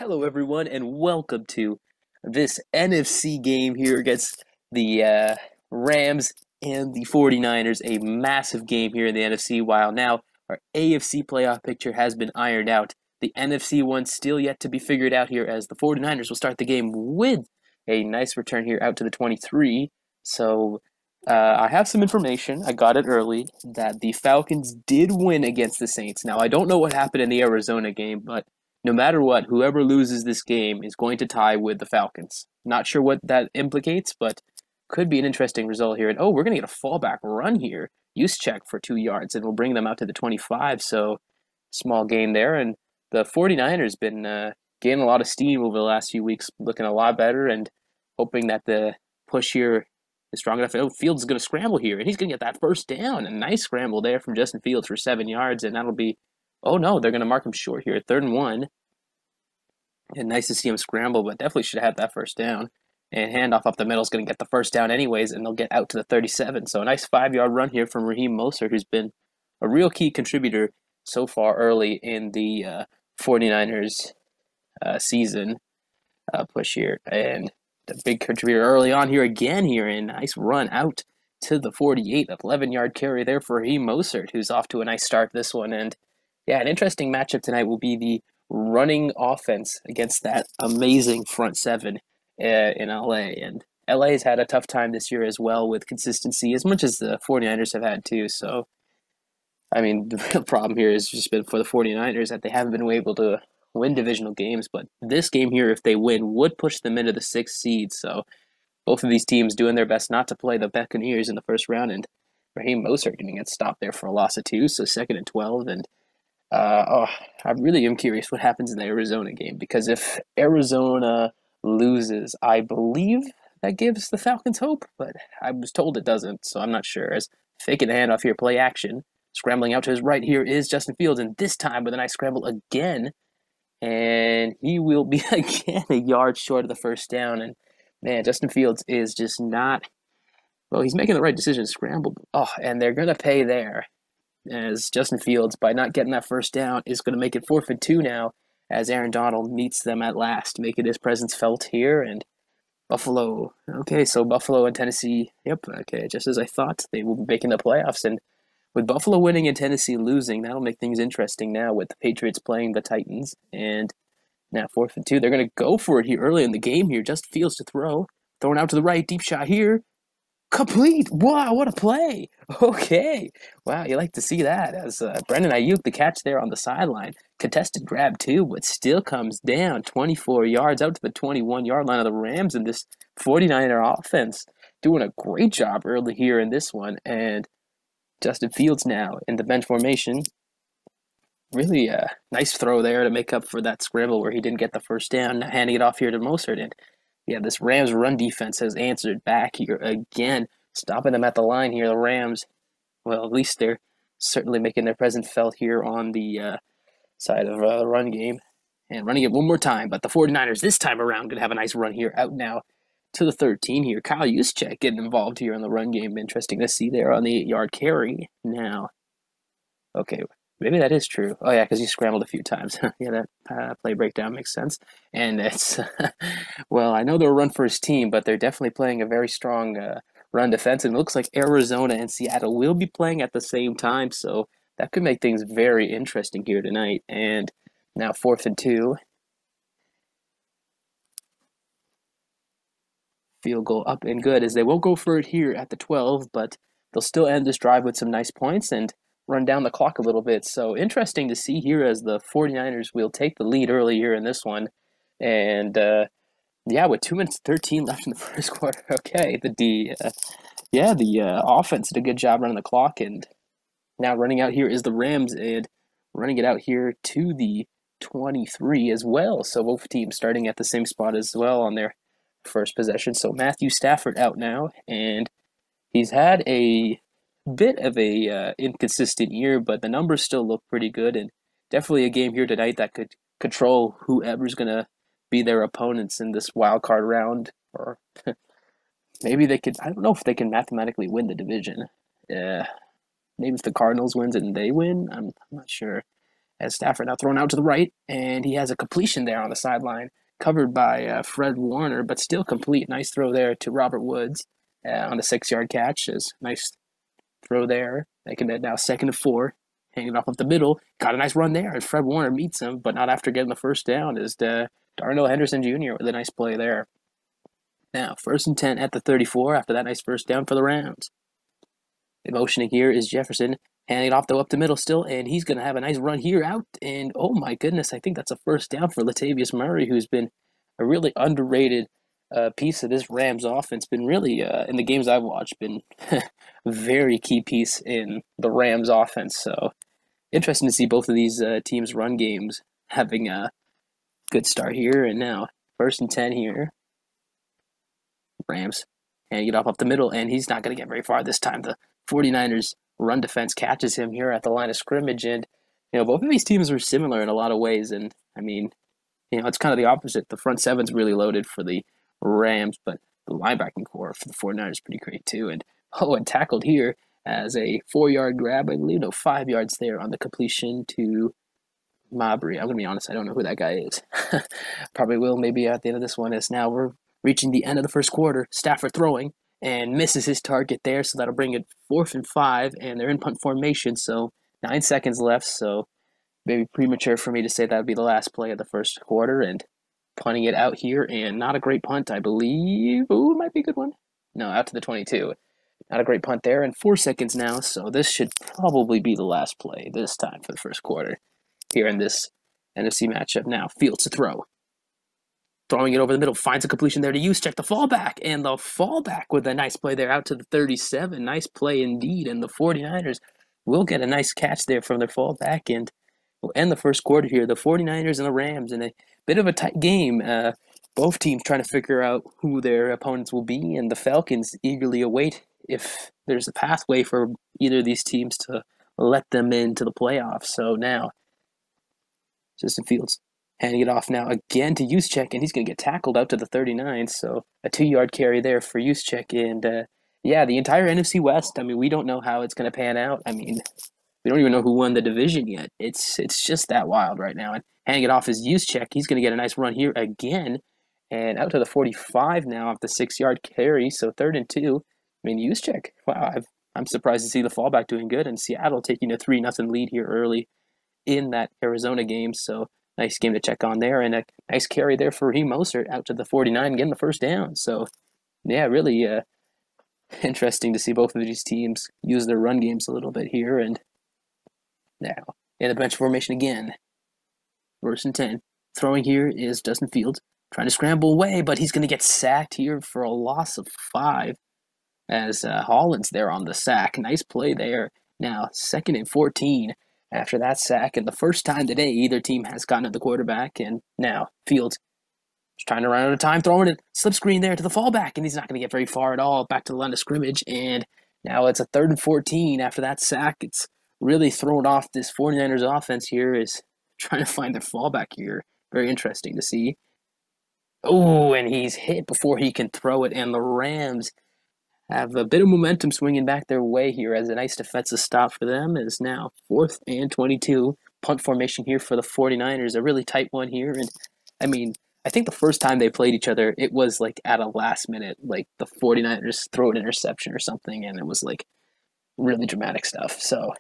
Hello, everyone, and welcome to this NFC game here against the Rams and the 49ers. A massive game here in the NFC, while now our AFC playoff picture has been ironed out. The NFC one still yet to be figured out here, as the 49ers will start the game with a nice return here out to the 23. So I have some information. I got it early that the Falcons did win against the Saints. Now, I don't know what happened in the Arizona game, but no matter what, whoever loses this game is going to tie with the Falcons. Not sure what that implicates, but could be an interesting result here. And oh, we're going to get a fallback run here. Use check for 2 yards, and we'll bring them out to the 25. So small gain there. And the 49ers been gaining a lot of steam over the last few weeks, looking a lot better, and hoping that the push here is strong enough. Oh, Fields is going to scramble here, and he's going to get that first down. A nice scramble there from Justin Fields for 7 yards, and that'll be oh no, they're going to mark him short here. 3rd and 1. And nice to see him scramble, but definitely should have had that first down. And handoff up the middle is going to get the first down anyways, and they'll get out to the 37. So a nice 5-yard run here from Raheem Mostert, who's been a real key contributor so far early in the 49ers season push here. And the big contributor early on here again here, and nice run out to the 48. 11-yard carry there for Raheem Mostert, who's off to a nice start this one. And yeah, an interesting matchup tonight will be the running offense against that amazing front seven in LA. And LA has had a tough time this year as well with consistency, as much as the 49ers have had too. So, I mean, the real problem here has just been for the 49ers that they haven't been able to win divisional games. But this game here, if they win, would push them into the 6th seed. So both of these teams doing their best not to play the Buccaneers in the first round. And Raheem Mostert going to get stopped there for a loss of 2, so 2nd and 12. And I really am curious what happens in the Arizona game, because if Arizona loses, I believe that gives the Falcons hope, but I was told it doesn't, so I'm not sure. As faking the handoff here, play action. Scrambling out to his right here is Justin Fields, and this time with a nice scramble again, and he will be again a yard short of the first down. And man, Justin Fields is just not, well, he's making the right decision, scramble. Oh, and they're going to pay there, as Justin Fields, by not getting that first down, is going to make it 4th and 2 now, as Aaron Donald meets them at last, making his presence felt here. And Buffalo, okay, so Buffalo and Tennessee, yep, okay, just as I thought, they will be making the playoffs. And with Buffalo winning and Tennessee losing, that'll make things interesting now with the Patriots playing the Titans. And now 4th and 2, they're going to go for it here early in the game here. Justin Fields to throw, throwing out to the right, deep shot here. Complete! Wow, what a play! Okay, wow, you like to see that, as Brandon Ayuk, the catch there on the sideline, contested grab too, but still comes down 24 yards out to the 21-yard line of the Rams, and this 49er offense doing a great job early here in this one. And Justin Fields now in the bench formation, really a nice throw there to make up for that scramble where he didn't get the first down, handing it off here to Mostert. And yeah, this Rams run defense has answered back here again, stopping them at the line here. The Rams, well, at least they're certainly making their presence felt here on the side of the run game and running it one more time. But the 49ers this time around going to have a nice run here out now to the 13 here. Kyle Juszczyk getting involved here in the run game. Interesting to see there on the 8-yard carry now. Okay, maybe that is true. Oh, yeah, because he scrambled a few times. Yeah, that play breakdown makes sense. And it's, well, I know they're a run-first team, but they're definitely playing a very strong run defense. And it looks like Arizona and Seattle will be playing at the same time, so that could make things very interesting here tonight. And now 4th and 2. Field goal up and good, as they won't go for it here at the 12, but they'll still end this drive with some nice points and run down the clock a little bit. So interesting to see here, as the 49ers will take the lead early here in this one. And yeah, with 2 minutes 13 left in the first quarter. Okay, the offense did a good job running the clock, and now running out here is the Rams, and running it out here to the 23 as well. So both teams starting at the same spot as well on their first possession. So Matthew Stafford out now, and he's had a bit of a inconsistent year, but the numbers still look pretty good, and definitely a game here tonight that could control whoever's going to be their opponents in this wild card round. Or maybe they could, I don't know if they can mathematically win the division. Maybe if the Cardinals wins and they win, I'm not sure. As Stafford now thrown out to the right, and he has a completion there on the sideline, covered by Fred Warner, but still complete. Nice throw there to Robert Woods on the 6-yard catch. Is nice throw there, making it now 2nd and 4. Hanging off the middle, got a nice run there, and Fred Warner meets him, but not after getting the first down. Is Darnell Henderson Jr. with a nice play there. Now, 1st and 10 at the 34 after that nice first down for the Rams. The motioning here is Jefferson, handing it off though up the middle still, and he's going to have a nice run here out. And oh my goodness, I think that's a first down for Latavius Murray, who's been a really underrated piece of this Rams offense. Been really, in the games I've watched, been a very key piece in the Rams offense. So interesting to see both of these teams' run games having a good start here. And now 1st and 10 here. Rams handing it off up the middle, and he's not going to get very far this time. The 49ers run defense catches him here at the line of scrimmage, and both of these teams are similar in a lot of ways. And I mean, it's kind of the opposite. The front seven's really loaded for the Rams, but the linebacking core for the 49ers is pretty great too. And tackled here as a 4-yard grab, I believe. No, 5 yards there on the completion to Mabry. I'm going to be honest, I don't know who that guy is. Probably will maybe at the end of this one, as now we're reaching the end of the first quarter. Stafford throwing and misses his target there, so that'll bring it 4th and 5, and they're in punt formation, so 9 seconds left, so maybe premature for me to say that would be the last play of the first quarter, and punting it out here, and not a great punt, I believe. Ooh, it might be a good one. No, out to the 22. Not a great punt there, and 4 seconds now, so this should probably be the last play this time for the first quarter here in this NFC matchup. Now, Fields to throw. Throwing it over the middle, finds a completion there to Juszczyk, the fallback, and the fallback with a nice play there out to the 37. Nice play indeed, and the 49ers will get a nice catch there from their fallback, and we'll end the first quarter here. The 49ers and the Rams in a bit of a tight game. Both teams trying to figure out who their opponents will be, and the Falcons eagerly await if there's a pathway for either of these teams to let them into the playoffs. So now, Justin Fields handing it off now again to Juszczyk, and he's going to get tackled out to the 39, so a 2-yard carry there for Juszczyk. And, the entire NFC West, I mean, we don't know how it's going to pan out. I mean, we don't even know who won the division yet. It's just that wild right now. And handing it off is Juszczyk. He's going to get a nice run here again, and out to the 45 now off the 6-yard carry, so 3rd and 2. I mean, Juszczyk, wow, I'm surprised to see the fallback doing good, and Seattle taking a 3-0 lead here early in that Arizona game, so nice game to check on there, and a nice carry there for Raheem Mostert out to the 49, getting the first down. So, yeah, really interesting to see both of these teams use their run games a little bit here. And now, in the bench formation again. 1st and 10. Throwing here is Justin Fields, trying to scramble away, but he's going to get sacked here for a loss of 5 as Holland's there on the sack. Nice play there. Now, 2nd and 14. After that sack, and the first time today either team has gotten at the quarterback, and now Fields is trying to run out of time, throwing it, slip screen there to the fallback, and he's not going to get very far at all, back to the line of scrimmage, and now it's a 3rd and 14 after that sack. It's really thrown off this 49ers offense here, is trying to find their fallback here. Very interesting to see. Oh, and he's hit before he can throw it, and the Rams have a bit of momentum swinging back their way here as a nice defensive stop for them. Is now 4th and 22. Punt formation here for the 49ers. A really tight one here. And I mean, I think the first time they played each other, it was like at a last minute, like the 49ers throw an interception or something, and it was like really dramatic stuff. So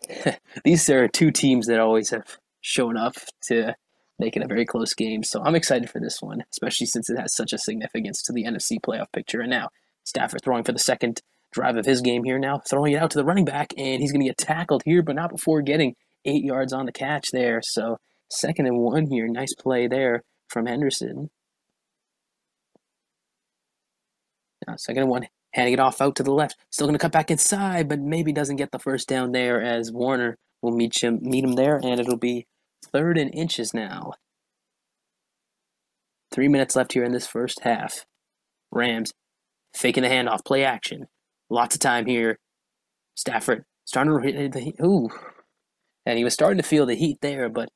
these are two teams that always have shown up to make it a very close game. So I'm excited for this one, especially since it has such a significance to the NFC playoff picture. And now, Stafford throwing for the second drive of his game here now, throwing it out to the running back, and he's going to get tackled here, but not before getting 8 yards on the catch there. So 2nd and 1 here. Nice play there from Henderson. Now 2nd and 1, handing it off out to the left. Still going to cut back inside, but maybe doesn't get the first down there as Warner will meet him there, and it'll be 3rd and inches now. 3 minutes left here in this first half. Rams faking the handoff, play action. Lots of time here. Stafford starting to hit the ooh. And he was starting to feel the heat there, but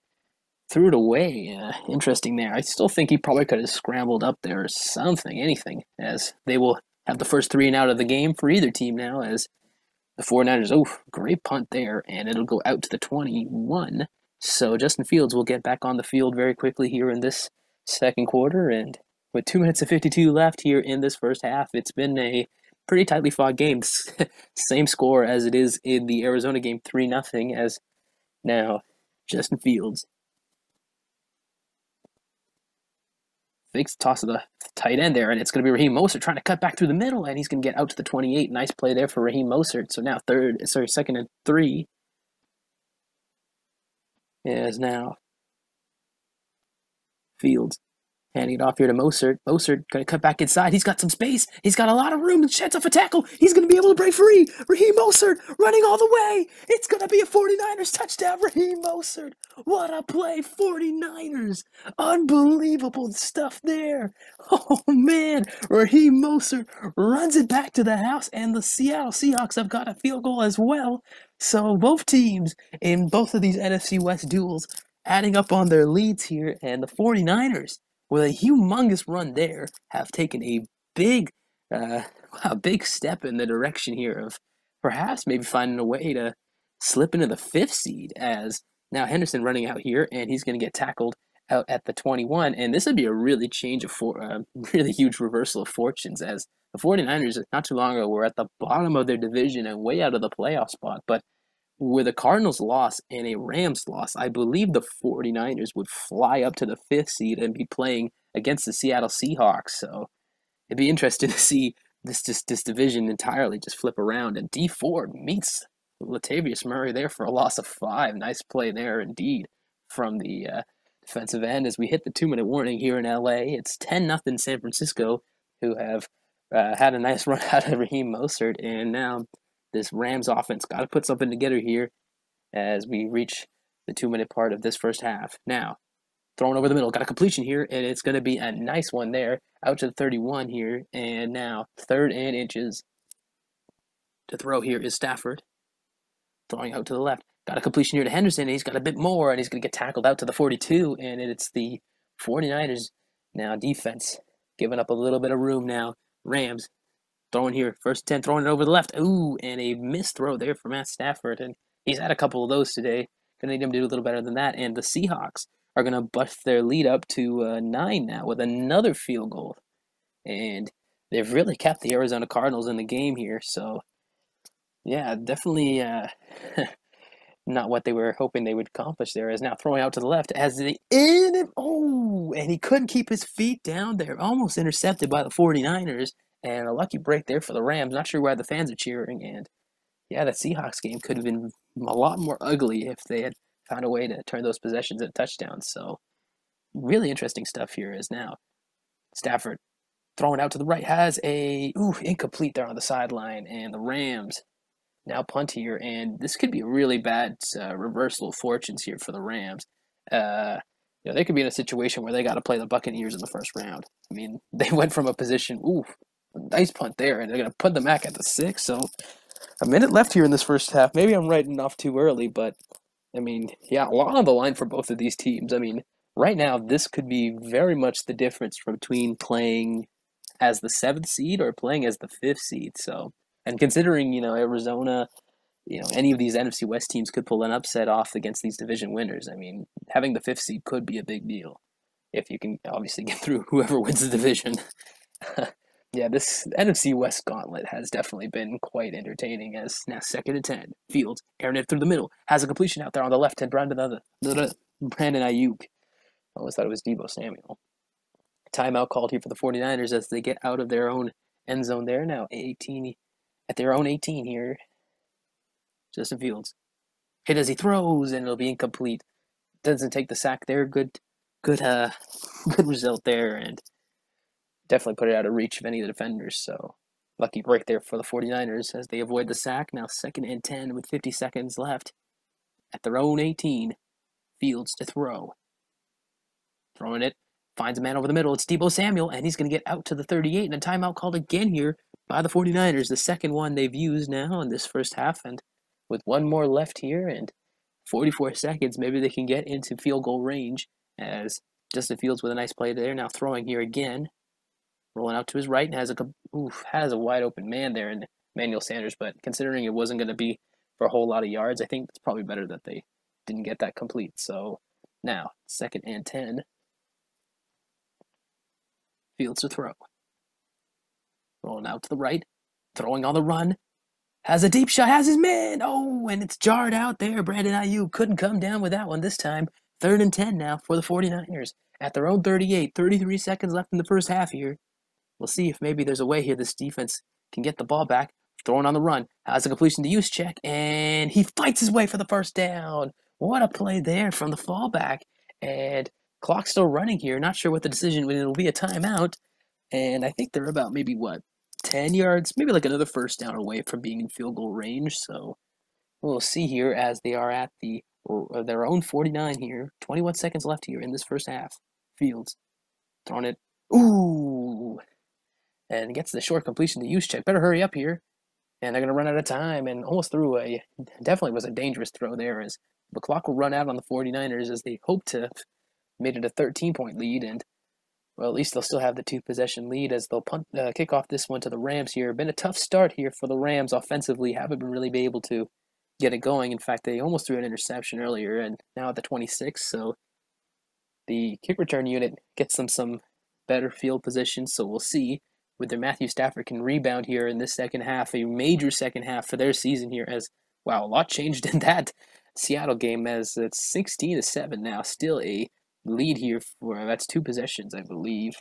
threw it away. Interesting there. I still think he probably could have scrambled up there or something, anything, as they will have the first 3 and out of the game for either team now, as the 49ers, great punt there, and it'll go out to the 21. So Justin Fields will get back on the field very quickly here in this second quarter, and with 2 minutes and 52 left here in this first half, it's been a pretty tightly fought game. Same score as it is in the Arizona game, 3-0, as now Justin Fields fakes the toss of the tight end there, and it's going to be Raheem Mostert trying to cut back through the middle, and he's going to get out to the 28. Nice play there for Raheem Mostert. So now second and 3 is now Fields handing it off here to Mostert. Mostert going to cut back inside. He's got some space. He's got a lot of room and chance of a tackle. He's going to be able to break free. Raheem Mostert running all the way. It's going to be a 49ers touchdown. Raheem Mostert. What a play, 49ers. Unbelievable stuff there. Oh, man. Raheem Mostert runs it back to the house, and the Seattle Seahawks have got a field goal as well. So both teams in both of these NFC West duels adding up on their leads here, and the 49ers, with a humongous run there, have taken a big step in the direction here of perhaps maybe finding a way to slip into the 5th seed, as now Henderson running out here, and he's going to get tackled out at the 21, and this would be a really really huge reversal of fortunes, as the 49ers not too long ago were at the bottom of their division and way out of the playoff spot, but with a Cardinals loss and a Rams loss, I believe the 49ers would fly up to the 5th seed and be playing against the Seattle Seahawks. So it'd be interesting to see this division entirely just flip around. And D Ford meets Latavius Murray there for a loss of 5. Nice play there indeed from the defensive end as we hit the 2-minute warning here in LA. It's 10-0 San Francisco, who have had a nice run out of Raheem Mostert, and now this Rams offense got to put something together here as we reach the 2-minute part of this first half. Now, throwing over the middle, got a completion here, and it's going to be a nice one there, out to the 31 here, and now 3rd and inches to throw here is Stafford, throwing out to the left. Got a completion here to Henderson, and he's got a bit more, and he's going to get tackled out to the 42, and it's the 49ers now defense giving up a little bit of room now. Rams throwing here, 1st and 10, throwing it over the left. Ooh, and a missed throw there for Matt Stafford, and he's had a couple of those today. Going to need him to do a little better than that, and the Seahawks are going to bust their lead up to 9 now with another field goal, and they've really kept the Arizona Cardinals in the game here, so yeah, definitely not what they were hoping they would accomplish there. Is now throwing out to the left as the and he couldn't keep his feet down there, almost intercepted by the 49ers. And a lucky break there for the Rams. Not sure why the fans are cheering. And yeah, that Seahawks game could have been a lot more ugly if they had found a way to turn those possessions into touchdowns. So really interesting stuff here is now Stafford throwing out to the right has a incomplete there on the sideline. And the Rams now punt here. And this could be a really bad reversal of fortunes here for the Rams. They could be in a situation where they got to play the Buccaneers in the first round. I mean, they went from a position, nice punt there, and they're going to put them back at the 6. So a minute left here in this first half. Maybe I'm writing off too early, but I mean, yeah, a lot on the line for both of these teams. I mean, right now, this could be very much the difference between playing as the 7th seed or playing as the 5th seed. So, and considering, Arizona, any of these NFC West teams could pull an upset off against these division winners. I mean, having the 5th seed could be a big deal if you can obviously get through whoever wins the division. Yeah, this NFC West gauntlet has definitely been quite entertaining as now 2nd and 10. Fields, airing it through the middle, has a completion out there on the left hand, Brandon Ayuk. I always thought it was Deebo Samuel. Timeout called here for the 49ers as they get out of their own end zone there. Now 18 at their own 18 here. Justin Fields. Hit as he throws, and it'll be incomplete. Doesn't take the sack there. Good result there, and definitely put it out of reach of any of the defenders. So lucky break there for the 49ers as they avoid the sack. Now 2nd and 10 with 50 seconds left at their own 18. Fields to throw. Throwing it. Finds a man over the middle. It's Deebo Samuel, and he's going to get out to the 38. And a timeout called again here by the 49ers. The second one they've used now in this first half. And with one more left here and 44 seconds, maybe they can get into field goal range as Justin Fields with a nice play there. Now throwing here again. Rolling out to his right and has a wide open man there in Emmanuel Sanders. But considering it wasn't going to be for a whole lot of yards, I think it's probably better that they didn't get that complete. So now, 2nd and 10. Fields to throw. Rolling out to the right. Throwing on the run. Has a deep shot. Has his man. Oh, and it's jarred out there. Brandon Ayuk couldn't come down with that one this time. 3rd and 10 now for the 49ers. At their own 38. 33 seconds left in the first half here. We'll see if maybe there's a way here this defense can get the ball back. Throwing on the run. Has a completion to use check. And he fights his way for the first down. What a play there from the fallback. And clock's still running here. Not sure what the decision will be. A timeout. And I think they're about maybe, 10 yards? Maybe like another first down away from being in field goal range. So we'll see here as they are at their own 49 here. 21 seconds left here in this first half. Fields throwing it. Ooh. And gets the short completion to use check. Better hurry up here. And they're going to run out of time. And almost threw definitely was a dangerous throw there as the clock will run out on the 49ers as they hope to have made it a 13-point lead. And, well, at least they'll still have the 2-possession lead as they'll kick off this one to the Rams here. Been a tough start here for the Rams offensively. Haven't been really able to get it going. In fact, they almost threw an interception earlier and now at the 26. So the kick return unit gets them some better field position. So we'll see whether Matthew Stafford can rebound here in this second half, a major second half for their season here as, wow, a lot changed in that Seattle game as it's 16-7 now. Still a lead here for, that's 2 possessions, I believe.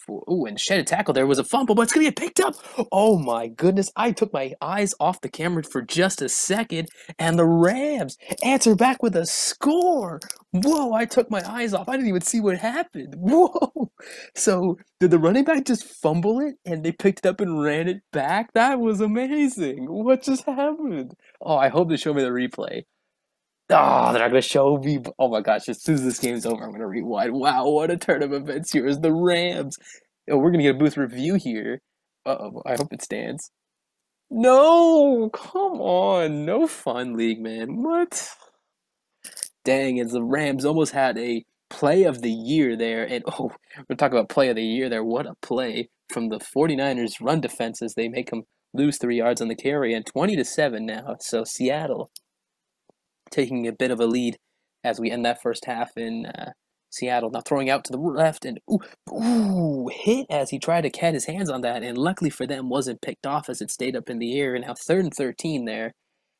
Oh, and shed a tackle. There was a fumble, but it's going to get picked up. Oh, my goodness. I took my eyes off the camera for just a second, and the Rams answer back with a score. Whoa, I took my eyes off. I didn't even see what happened. Whoa. So did the running back just fumble it, and they picked it up and ran it back? That was amazing. What just happened? Oh, I hope they show me the replay. Oh, they're not going to show me. Oh my gosh, as soon as this game's over, I'm going to rewind. Wow, what a turn of events here is the Rams. Oh, we're going to get a booth review here. Uh-oh, I hope it stands. No, come on. No fun league, man. What? Dang, as the Rams almost had a play of the year there. And, oh, we're talking about play of the year there. What a play from the 49ers run defense as they make them lose 3 yards on the carry. And 20-7 now. So Seattle taking a bit of a lead as we end that first half in Seattle. Now throwing out to the left and hit as he tried to get his hands on that, and luckily for them wasn't picked off as it stayed up in the air. And now 3rd and 13 there,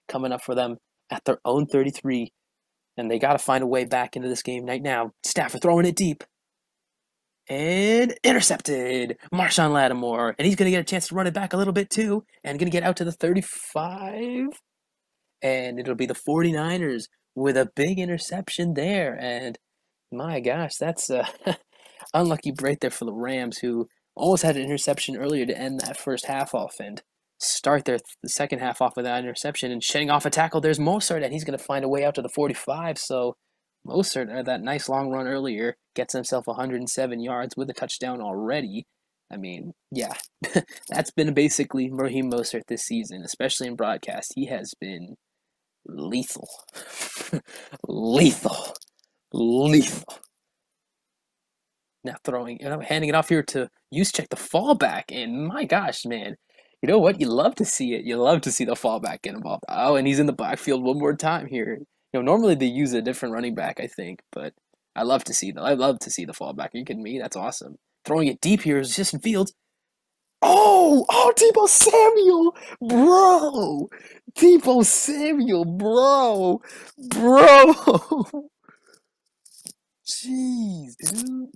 coming up for them at their own 33, and they got to find a way back into this game right now. Stafford throwing it deep. And intercepted, Marshawn Lattimore, and he's going to get a chance to run it back a little bit too, and going to get out to the 35. And it'll be the 49ers with a big interception there. And my gosh, that's a unlucky break there for the Rams, who almost had an interception earlier to end that first half off and start the second half off with that interception. And shedding off a tackle, there's Mostert, and he's going to find a way out to the 45. So Mostert, that nice long run earlier, gets himself 107 yards with a touchdown already. I mean, yeah, that's been basically Raheem Mostert this season, especially in broadcast. He has been lethal. Lethal. Now handing it off here to Juszczyk, the fallback, and my gosh, man, you know what? You love to see it. You love to see the fallback get involved. Oh, and he's in the backfield one more time here. Normally they use a different running back, I think, but I love to see the fallback. Are you kidding me? That's awesome. Throwing it deep here is Justin Fields. Oh, Deebo Samuel, bro. Deebo Samuel, bro. Jeez, dude.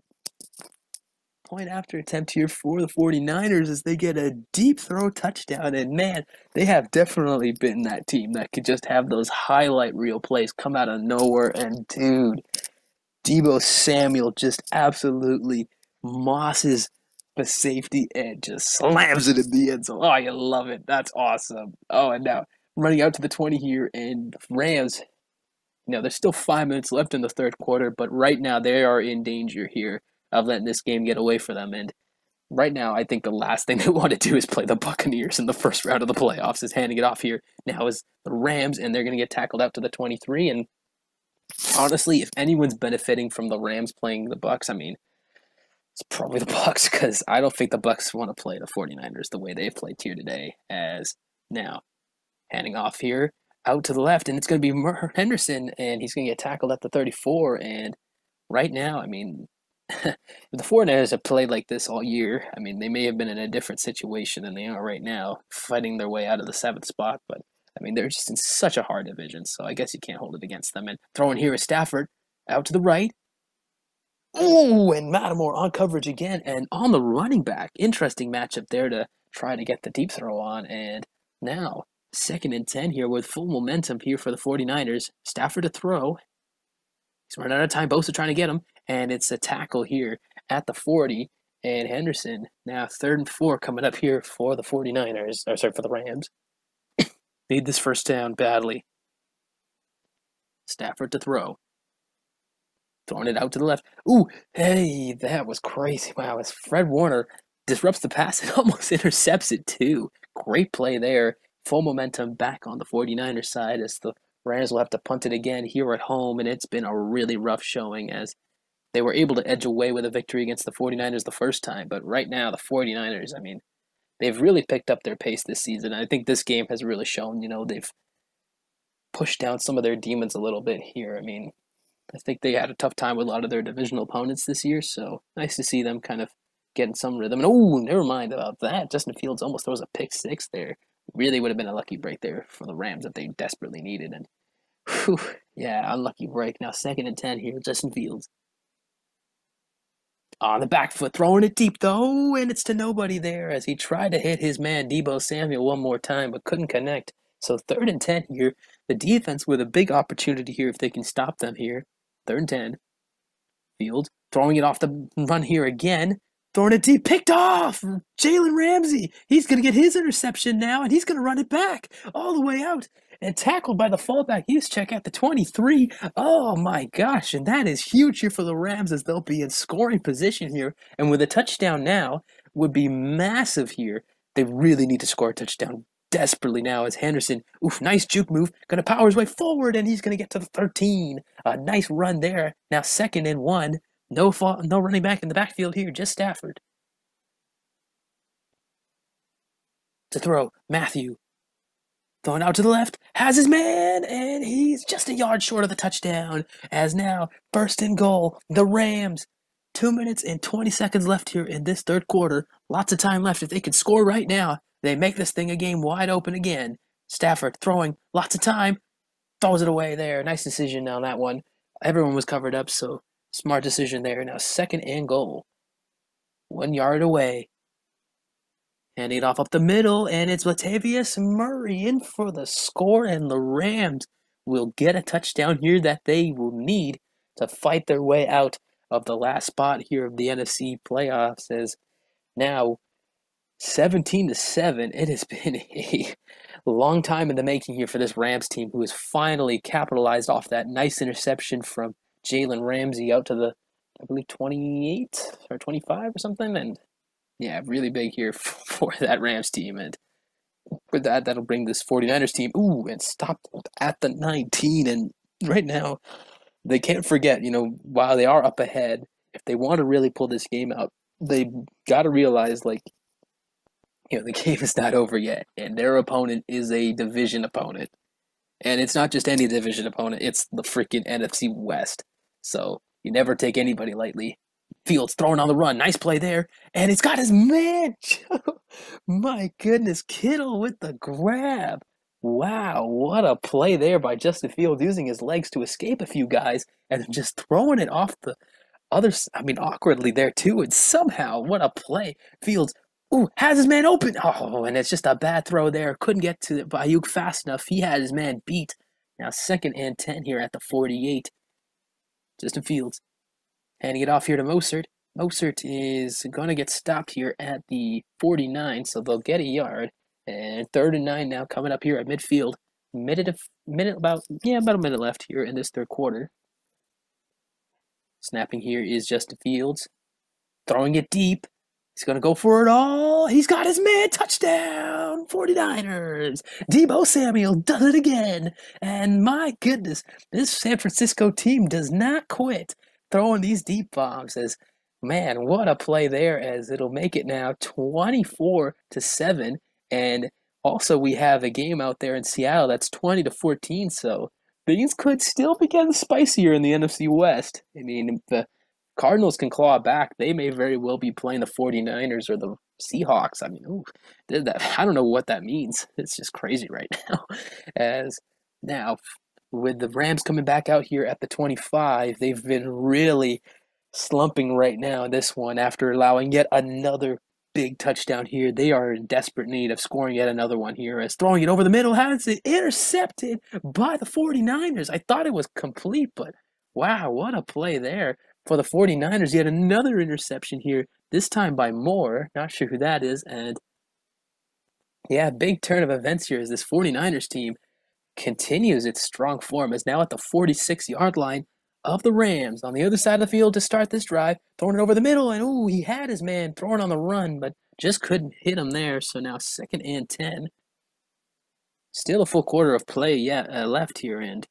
Point after attempt here for the 49ers as they get a deep throw touchdown. And man, they have definitely been that team that could just have those highlight reel plays come out of nowhere. And dude, Deebo Samuel just absolutely mosses the safety and just slams it in the end zone. Oh, you love it. That's awesome. Oh, and now running out to the 20 here, and the Rams, there's still 5 minutes left in the third quarter, but right now they are in danger here of letting this game get away for them. And right now, I think the last thing they want to do is play the Buccaneers in the first round of the playoffs. Is handing it off here now is the Rams, and they're going to get tackled out to the 23. And honestly, if anyone's benefiting from the Rams playing the Bucs, I mean, it's probably the Bucs, because I don't think the Bucs want to play the 49ers the way they've played here today. As now, handing off here out to the left, and it's going to be Henderson, and he's going to get tackled at the 34. And right now, I mean, the 49ers have played like this all year. I mean, they may have been in a different situation than they are right now, fighting their way out of the 7th spot, but I mean, they're just in such a hard division, so I guess you can't hold it against them. And throwing here is Stafford out to the right. Oh, and Matamore on coverage again, and on the running back. Interesting matchup there to try to get the deep throw on. And now, 2nd and 10 here with full momentum here for the 49ers. Stafford to throw. He's running out of time. Bosa trying to get him, and it's a tackle here at the 40. And Henderson now 3rd and 4 coming up here for the 49ers, or sorry, for the Rams. Need this first down badly. Stafford to throw. Throwing it out to the left. Ooh, hey, that was crazy. Wow, as Fred Warner disrupts the pass and almost intercepts it too. Great play there. Full momentum back on the 49ers side as the Rams will have to punt it again here at home, and it's been a really rough showing as they were able to edge away with a victory against the 49ers the first time. But right now, the 49ers, I mean, they've really picked up their pace this season. I think this game has really shown, they've pushed down some of their demons a little bit here. I mean, I think they had a tough time with a lot of their divisional opponents this year, so nice to see them kind of getting some rhythm. And oh, never mind about that. Justin Fields almost throws a pick 6 there. Really would have been a lucky break there for the Rams that they desperately needed. And whew, yeah, unlucky break. Now 2nd and 10 here, Justin Fields. On the back foot, throwing it deep though, and it's to nobody there as he tried to hit his man Deebo Samuel one more time, but couldn't connect. So 3rd and 10 here. The defense with a big opportunity here if they can stop them here. 3rd and 10. Fields throwing it off the run here again. Throwing it deep. Picked off! Jalen Ramsey. He's going to get his interception now, and he's going to run it back all the way out. And tackled by the fullback Juszczyk at the 23. Oh my gosh, and that is huge here for the Rams as they'll be in scoring position here. And with a touchdown now would be massive here. They really need to score a touchdown desperately now as Henderson, nice juke move, going to power his way forward, and he's going to get to the 13. A nice run there. Now 2nd and 1. No running back in the backfield here, just Stafford. To throw, Matthew. Throwing out to the left, has his man, and he's just a yard short of the touchdown. As now, 1st and goal, the Rams. 2 minutes and 20 seconds left here in this 3rd quarter. Lots of time left. If they could score right now, they make this thing a game wide open again. Stafford throwing, lots of time, throws it away there. Nice decision on that one. Everyone was covered up, so smart decision there. Now 2nd and goal. 1 yard away. Handing it off up the middle, and it's Latavius Murray in for the score, and the Rams will get a touchdown here that they will need to fight their way out of the last spot here of the NFC playoffs. As now 17-7. It has been a long time in the making here for this Rams team, who has finally capitalized off that nice interception from Jalen Ramsey out to the, I believe, 28 or 25 or something. And yeah, really big here for that Rams team. And with that, that'll bring this 49ers team, and stopped at the 19. And right now, they can't forget, while they are up ahead, if they want to really pull this game out, they got to realize, the game is not over yet, and their opponent is a division opponent. And it's not just any division opponent, it's the freaking NFC West. So you never take anybody lightly. Fields throwing on the run. Nice play there. And it's got his man. My goodness, Kittle with the grab. Wow, what a play there by Justin Fields, using his legs to escape a few guys and just throwing it off the other, awkwardly there too. And somehow, what a play. Fields, has his man open. Oh, and it's just a bad throw there. Couldn't get to Ayuk fast enough. He had his man beat. Now 2nd and 10 here at the 48. Justin Fields handing it off here to Mostert. Mostert is going to get stopped here at the 49, so they'll get a yard. And 3rd and 9 now coming up here at midfield. About a minute left here in this 3rd quarter. Snapping here is Justin Fields. Throwing it deep. He's going to go for it all. He's got his man. Touchdown, 49ers. Deebo Samuel does it again. And my goodness, this San Francisco team does not quit throwing these deep bombs. As, man, what a play there, as it'll make it now 24-7. And Also, we have a game out there in Seattle that's 20-14, so things could still be getting spicier in the NFC West. I mean, if the Cardinals can claw back, they may very well be playing the 49ers or the Seahawks. I mean, ooh, I don't know what that means. It's just crazy right now. As now, with the Rams coming back out here at the 25, they've been really slumping right now in this one after allowing yet another big touchdown here. They are in desperate need of scoring yet another one here as throwing it over the middle has it intercepted by the 49ers. I thought it was complete, but wow, what a play there for the 49ers. Yet another interception here, this time by Moore. Not sure who that is. And yeah, big turn of events here as this 49ers team continues its strong form, is now at the 46-yard line of the Rams on the other side of the field to start this drive, throwing it over the middle, and ooh, he had his man throwing on the run, but just couldn't hit him there. So now 2nd and 10. Still a full quarter of play left here, and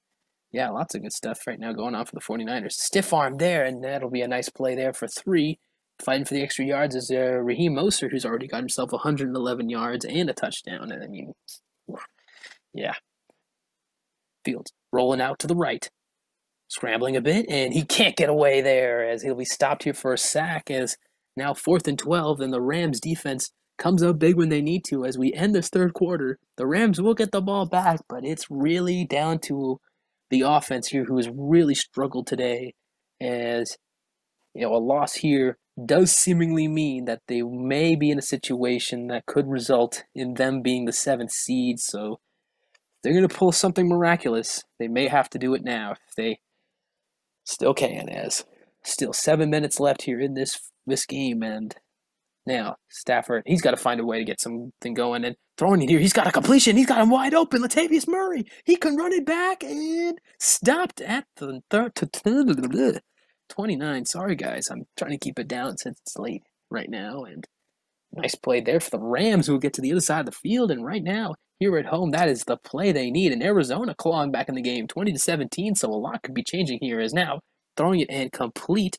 yeah, lots of good stuff right now going on for the 49ers. Stiff arm there, and that'll be a nice play there for 3. Fighting for the extra yards is Raheem Mostert, who's already got himself 111 yards and a touchdown. And I mean, yeah, Fields rolling out to the right, scrambling a bit, and he can't get away there as he'll be stopped here for a sack as now 4th and 12, and the Rams defense comes up big when they need to as we end this third quarter. The Rams will get the ball back, but it's really down to the offense here who has really struggled today as, a loss here does seemingly mean that they may be in a situation that could result in them being the 7th seed, so they're going to pull something miraculous. They may have to do it now if they still can, as still 7 minutes left here in this game. And now Stafford, he's got to find a way to get something going and throwing it here. He's got a completion. He's got him wide open. Latavius Murray. He can run it back and stopped at the 29. Sorry, guys. I'm trying to keep it down since it's late right now. And nice play there for the Rams, who will get to the other side of the field. And right now, here at home, that is the play they need. And Arizona clawing back in the game, 20-17. So a lot could be changing here. As now throwing it and complete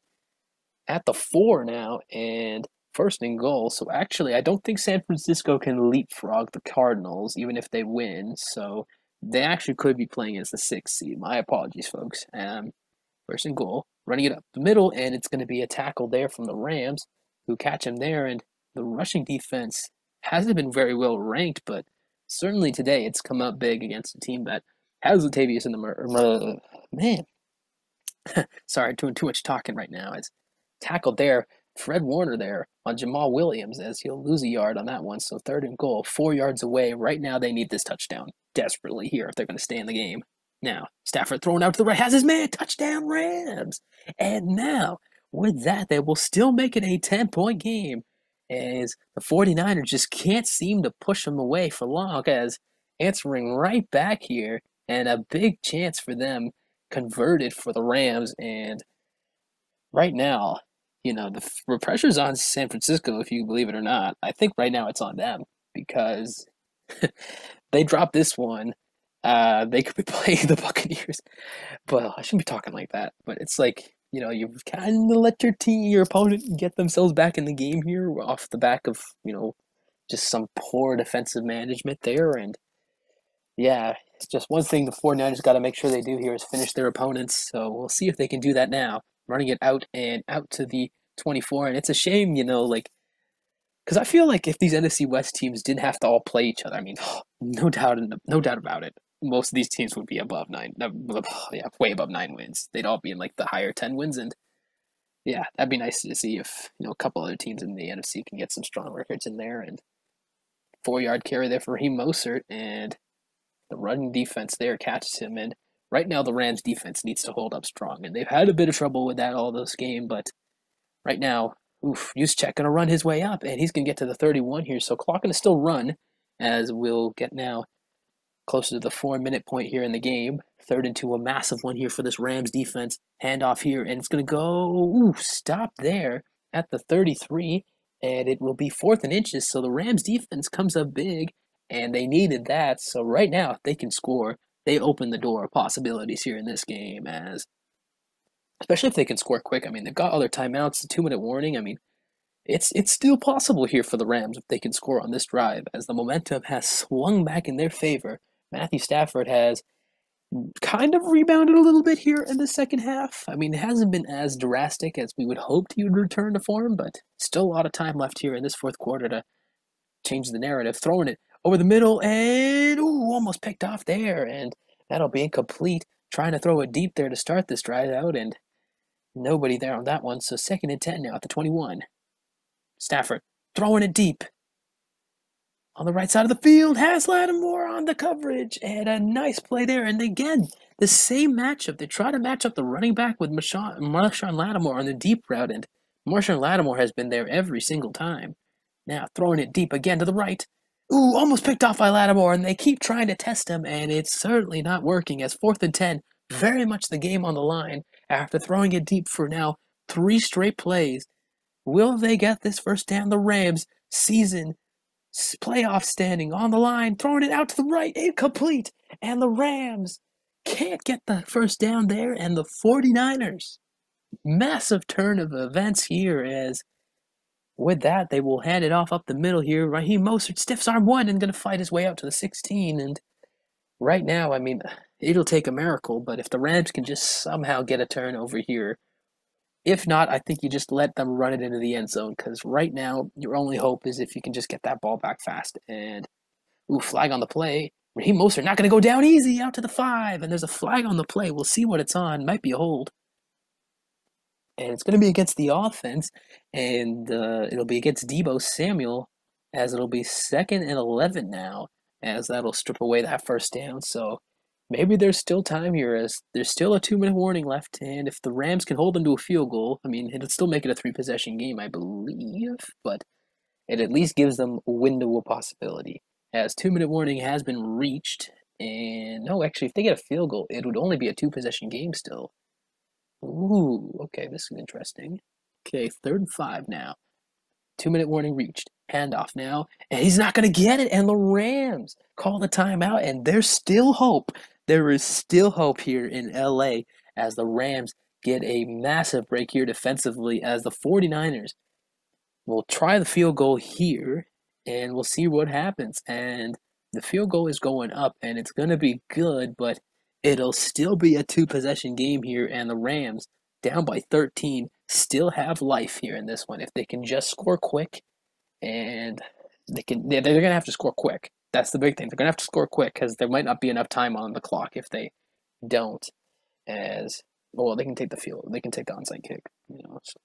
at the 4 now, and 1st and goal. So actually, I don't think San Francisco can leapfrog the Cardinals, even if they win. So they actually could be playing as the 6th seed. My apologies, folks. 1st and goal, running it up the middle, and it's going to be a tackle there from the Rams, who catch him there. And the rushing defense hasn't been very well ranked, but certainly today it's come up big against a team that has Latavius in the man. Sorry, doing too much talking right now. It's tackled there. Fred Warner there on Jamal Williams as he'll lose a yard on that one. So 3rd and goal, 4 yards away. Right now they need this touchdown desperately here if they're going to stay in the game. Now, Stafford throwing out to the right, has his man, touchdown Rams. And now, with that, they will still make it a 10-point game as the 49ers just can't seem to push them away for long, as answering right back here, and a big chance for them converted for the Rams. And right now, the pressure's on San Francisco, if you believe it or not. I think right now it's on them because they drop this one. They could be playing the Buccaneers. Well, I shouldn't be talking like that, but it's like, you've kind of let your opponent get themselves back in the game here off the back of, just some poor defensive management there. And yeah, it's just one thing the 49ers got to make sure they do here is finish their opponents. So we'll see if they can do that now. Running it out and out to the 24. And it's a shame, because I feel like if these NFC West teams didn't have to all play each other, I mean, no doubt about it, most of these teams would be above 9, way above 9 wins. They'd all be in like the higher 10 wins, and yeah, that'd be nice to see if a couple other teams in the NFC can get some strong records in there. And 4-yard carry there for Raheem Mostert, and the running defense there catches him. And right now, the Rams defense needs to hold up strong, and they've had a bit of trouble with that all this game. But right now, Juszczyk going to run his way up, and he's going to get to the 31 here. So clock going to still run, as we'll get now closer to the 4-minute point here in the game. 3rd and 2, a massive one here for this Rams defense. Handoff here, and it's going to go, stop there at the 33, and it will be 4th and inches. So the Rams defense comes up big, and they needed that. So right now, if they can score, they open the door of possibilities here in this game, especially if they can score quick. I mean, they've got other timeouts, a 2-minute warning. I mean, it's still possible here for the Rams if they can score on this drive, as the momentum has swung back in their favor. Matthew Stafford has kind of rebounded a little bit here in the second half. I mean, it hasn't been as drastic as we would hoped he would return to form, but still a lot of time left here in this fourth quarter to change the narrative. Throwing it over the middle and almost picked off there, and that'll be incomplete. Trying to throw it deep there to start this drive out, and nobody there on that one. So 2nd and 10 now at the 21. Stafford throwing it deep. On the right side of the field, has Lattimore on the coverage, and a nice play there. And again, the same matchup. They try to match up the running back with Marshawn Lattimore on the deep route, and Marshawn Lattimore has been there every single time. Now throwing it deep again to the right. Almost picked off by Lattimore, and they keep trying to test him, and it's certainly not working as 4th and 10, very much the game on the line after throwing it deep for now 3 straight plays. Will they get this first down? The Rams season playoff standing on the line, throwing it out to the right, incomplete, and the Rams can't get the first down there, and the 49ers, massive turn of events here as with that, they will hand it off up the middle here. Raheem Mostert stiffs arm one and going to fight his way out to the 16. And right now, I mean, it'll take a miracle, but if the Rams can just somehow get a turnover here, if not, I think you just let them run it into the end zone, because right now, your only hope is if you can just get that ball back fast. And, flag on the play. Raheem Mostert not going to go down easy out to the 5, and there's a flag on the play. We'll see what it's on. Might be a hold. And it's going to be against the offense, and it'll be against Deebo Samuel, as it'll be 2nd and 11 now, as that'll strip away that first down. So maybe there's still time here, as there's still a 2-minute warning left, and if the Rams can hold them to a field goal, I mean, it'll still make it a 3-possession game, I believe, but it at least gives them a window of possibility, as 2-minute warning has been reached, and no, actually, if they get a field goal, it would only be a 2-possession game still. Okay, this is interesting. Okay, 3rd and 5 now. 2-minute warning reached. Handoff now, and he's not going to get it, and the Rams call the timeout, and there's still hope. There is still hope here in LA as the Rams get a massive break here defensively, as the 49ers will try the field goal here, and we'll see what happens. And the field goal is going up, and it's going to be good, but it'll still be a 2-possession game here, and the Rams, down by 13, still have life here in this one. If they can just score quick, and they're going to have to score quick. That's the big thing. They're going to have to score quick, because there might not be enough time on the clock if they don't. They can take the field. They can take the onside kick. So.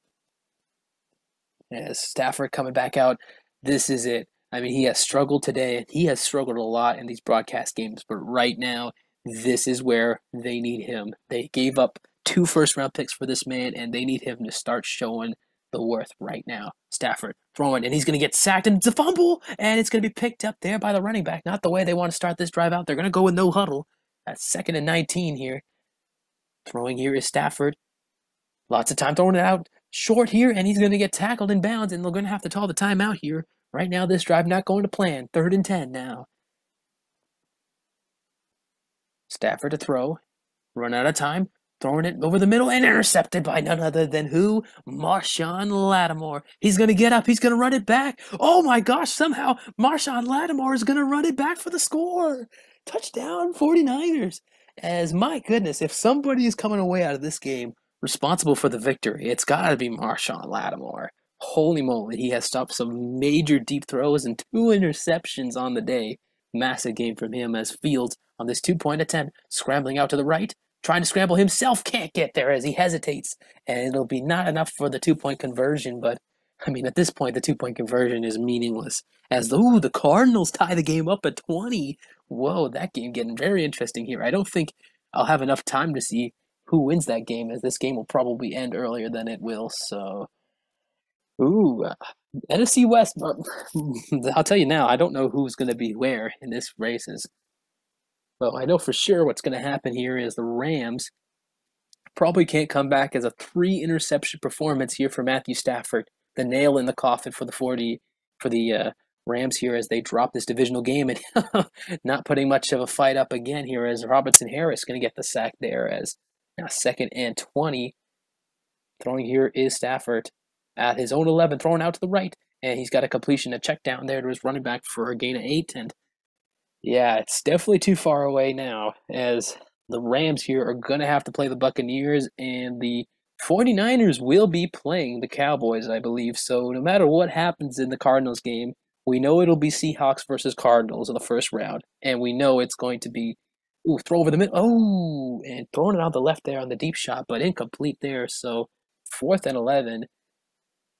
As Stafford coming back out, this is it. I mean, he has struggled today. He has struggled a lot in these broadcast games, but right now, this is where they need him. They gave up 2 first-round picks for this man, and they need him to start showing the worth right now. Stafford throwing, and he's going to get sacked, and it's a fumble, and it's going to be picked up there by the running back. Not the way they want to start this drive out. They're going to go with no huddle. That's 2nd and 19 here. Throwing here is Stafford. Lots of time throwing it out short here, and he's going to get tackled in bounds, and they're going to have to call the timeout here. Right now, this drive not going to plan. 3rd and 10 now. Stafford to throw. Run out of time. Throwing it over the middle and intercepted by none other than who? Marshawn Lattimore. He's going to get up. He's going to run it back. Oh my gosh, somehow Marshawn Lattimore is going to run it back for the score. Touchdown 49ers. As my goodness, if somebody is coming away out of this game responsible for the victory, it's got to be Marshawn Lattimore. Holy moly, he has stopped some major deep throws and 2 interceptions on the day. Massive game from him as Fields on this 2-point attempt, scrambling out to the right, trying to scramble himself, can't get there as he hesitates, and it'll be not enough for the 2-point conversion, but I mean, at this point, the 2-point conversion is meaningless, as the Cardinals tie the game up at 20. Whoa, that game getting very interesting here. I don't think I'll have enough time to see who wins that game, as this game will probably end earlier than it will, so... NFC West, I'll tell you now, I don't know who's going to be where in this races. Well, I know for sure what's going to happen here is the Rams probably can't come back as a 3-interception performance here for Matthew Stafford. The nail in the coffin for the Rams here as they drop this divisional game, and not putting much of a fight up again here as Robertson Harris going to get the sack there as now 2nd and 20. Throwing here is Stafford. at his own 11, throwing out to the right, and he's got a completion, a check down there to his running back for a gain of 8, and yeah, it's definitely too far away now, as the Rams here are going to have to play the Buccaneers, and the 49ers will be playing the Cowboys, I believe. So no matter what happens in the Cardinals game, we know it'll be Seahawks versus Cardinals in the first round, and we know it's going to be throw over the middle. Oh, and throwing it on the left there on the deep shot, but incomplete there. So 4th and 11.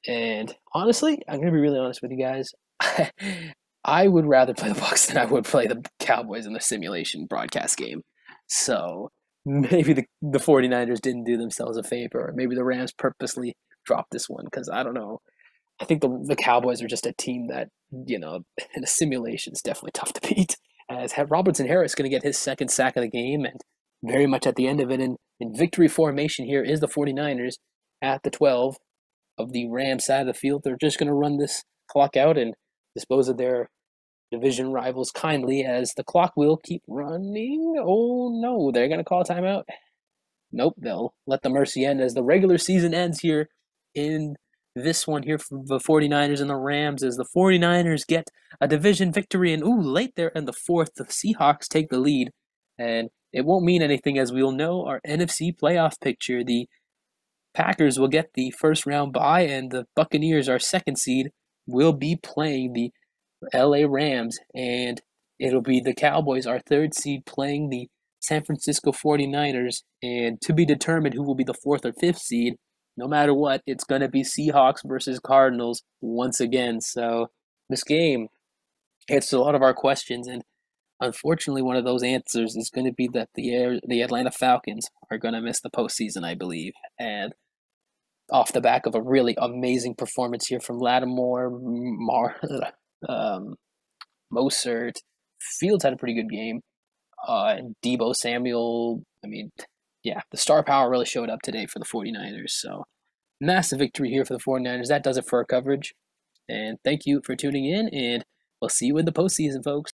And honestly, I'm gonna be really honest with you guys. I would rather play the Bucs than I would play the Cowboys in the simulation broadcast game. So maybe the 49ers didn't do themselves a favor, or maybe the Rams purposely dropped this one because I don't know. I think the Cowboys are just a team that, in a simulation is definitely tough to beat. As Robertson Harris going to get his second sack of the game, and very much at the end of it in victory formation here is the 49ers at the 12 of the Rams side of the field. They're just going to run this clock out and dispose of their division rivals kindly, as the clock will keep running. Oh no, they're going to call a timeout. Nope, they'll let the mercy end as the regular season ends here in this one here for the 49ers and the Rams, as the 49ers get a division victory, and late there in the fourth, the Seahawks take the lead, and it won't mean anything, as we'll know our NFC playoff picture. The Packers will get the first round bye, and the Buccaneers, our second seed, will be playing the LA Rams, and it'll be the Cowboys, our third seed, playing the San Francisco 49ers, and to be determined who will be the fourth or fifth seed. No matter what, it's going to be Seahawks versus Cardinals once again. So this game answers a lot of our questions, and unfortunately, one of those answers is going to be that the Atlanta Falcons are going to miss the postseason, I believe. And off the back of a really amazing performance here from Lattimore, Mostert, Fields had a pretty good game. Debo Samuel, the star power really showed up today for the 49ers. So massive victory here for the 49ers. That does it for our coverage. And thank you for tuning in, and we'll see you in the postseason, folks.